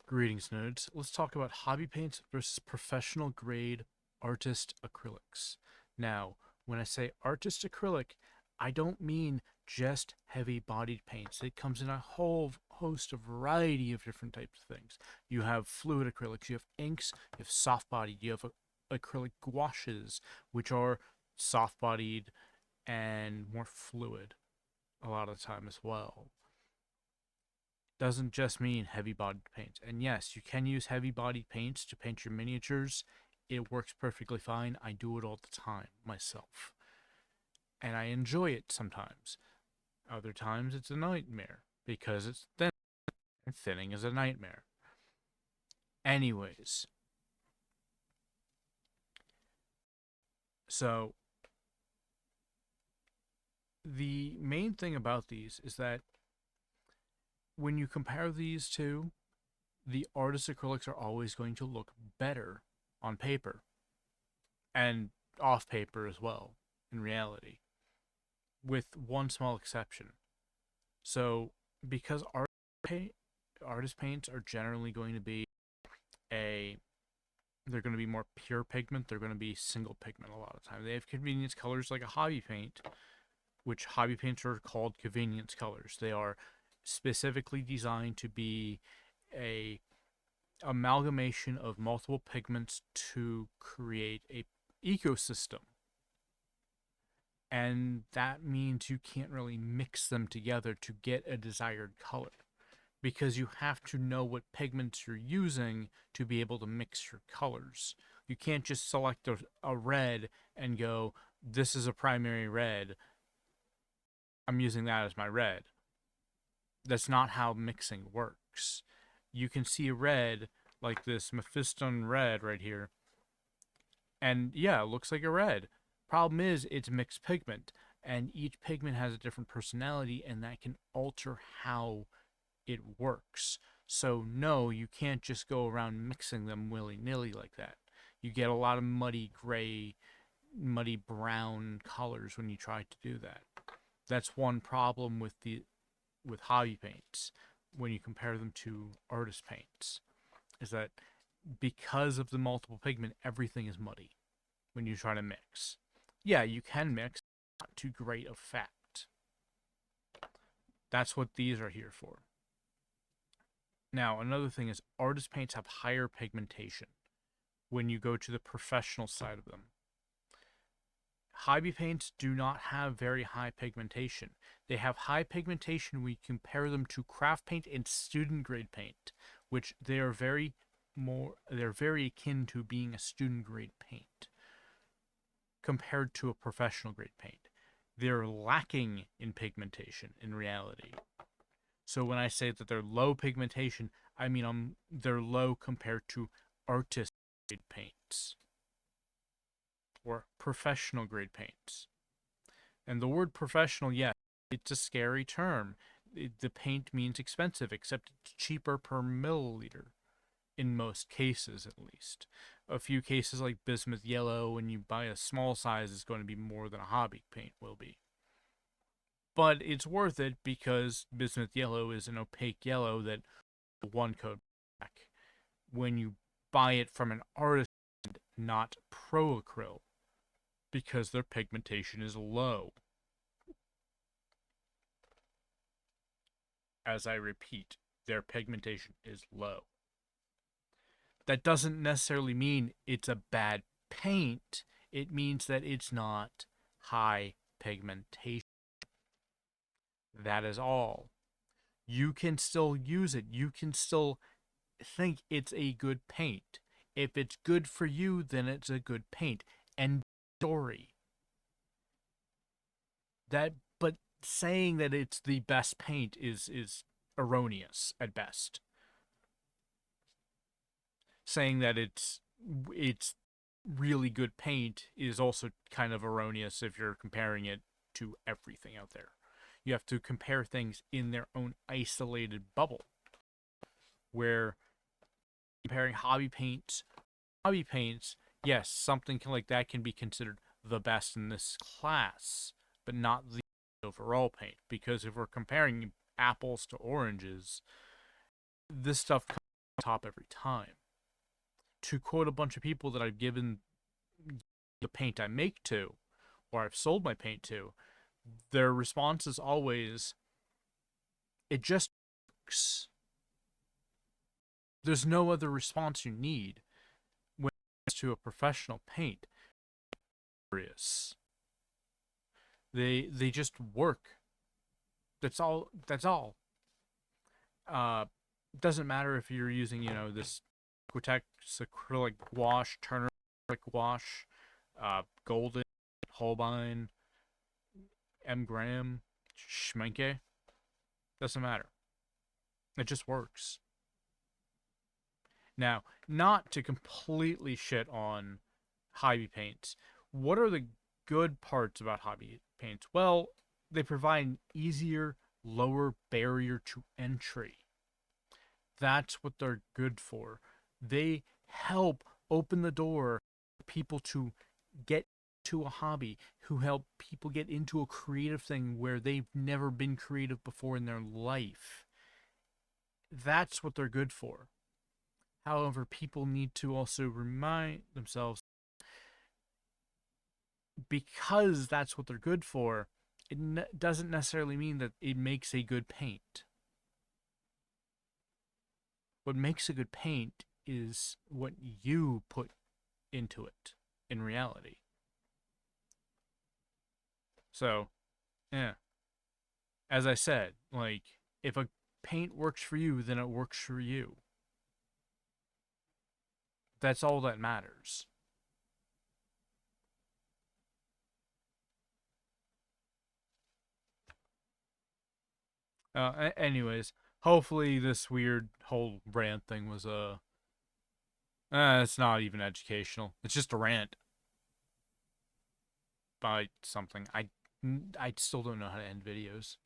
Greetings, nerds. Let's talk about hobby paints versus professional grade artist acrylics. Now, when I say artist acrylic, I don't mean just heavy bodied paints. It comes in a whole host of variety of different types of things. You have fluid acrylics, you have inks, you have soft bodied, you have acrylic gouaches, which are soft bodied and more fluid a lot of the time as well. Doesn't just mean heavy bodied paints. And yes, you can use heavy bodied paints to paint your miniatures. It works perfectly fine. I do it all the time myself. And I enjoy it sometimes. Other times it's a nightmare because it's thin, and thinning is a nightmare. Anyways, so the main thing about these is that when you compare these two, the artist acrylics are always going to look better on paper and off paper as well, in reality, with one small exception. So, because artist paints are generally going to be a they're going to be more pure pigment. They're going to be single pigment a lot of the time. They have convenience colors like a hobby paint, which hobby paints are called convenience colors. They are specifically designed to be a amalgamation of multiple pigments to create a ecosystem. And that means you can't really mix them together to get a desired color, because you have to know what pigments you're using to be able to mix your colors. You can't just select a red and go, this is a primary red, I'm using that as my red. That's not how mixing works. You can see a red like this Mephiston red right here, and yeah, it looks like a red. Problem is, it's mixed pigment, and each pigment has a different personality, and that can alter how it works. So no, you can't just go around mixing them willy-nilly like that. You get a lot of muddy gray, muddy brown colors when you try to do that. That's one problem with hobby paints when you compare them to artist paints, is that because of the multiple pigment, everything is muddy when you try to mix. Yeah, you can mix, not to great effect. That's what these are here for. Now, another thing is artist paints have higher pigmentation when you go to the professional side of them. Hobby paints do not have very high pigmentation. They have high pigmentation when you compare them to craft paint and student grade paint, which they're very akin to being a student grade paint compared to a professional grade paint. They're lacking in pigmentation in reality. So when I say that they're low pigmentation, I mean they're low compared to artist grade paints or professional grade paints. And the word professional, yes, it's a scary term. The paint means expensive, except it's cheaper per milliliter in most cases, at least. A few cases like bismuth yellow, when you buy a small size, is going to be more than a hobby paint will be. But it's worth it because bismuth yellow is an opaque yellow that one coat back. When you buy it from an artist, not pro acryl, because their pigmentation is low. As I repeat, their pigmentation is low. That doesn't necessarily mean it's a bad paint. It means that it's not high pigmentation. That is all. You can still use it. You can still think it's a good paint. If it's good for you, then it's a good paint. End story. But saying that it's the best paint is erroneous at best. Saying that it's really good paint is also kind of erroneous if you're comparing it to everything out there. You have to compare things in their own isolated bubble. Where comparing hobby paints, yes, something like that can be considered the best in this class, but not the overall paint. Because if we're comparing apples to oranges, this stuff top every time. To quote a bunch of people that I've given the paint I make to, or I've sold my paint to, their response is always, it just works. There's no other response you need when it comes to a professional paint. They just work. That's all. That's all. Uh, doesn't matter if you're using, this Quitex acrylic wash, Turner acrylic wash, Golden, Holbein, M. Graham, Schmenke. Doesn't matter. It just works. Now, not to completely shit on hobby paints. What are the good parts about hobby paints? Well, they provide an easier, lower barrier to entry. That's what they're good for. They help open the door for people to get to a hobby, who help people get into a creative thing where they've never been creative before in their life. That's what they're good for. However, people need to also remind themselves, because that's what they're good for, it doesn't necessarily mean that it makes a good paint. What makes a good paint is what you put into it in reality. So, yeah. As I said, like, if a paint works for you, then it works for you. That's all that matters. Anyways, hopefully this weird whole rant thing was it's not even educational. It's just a rant by something. I still don't know how to end videos.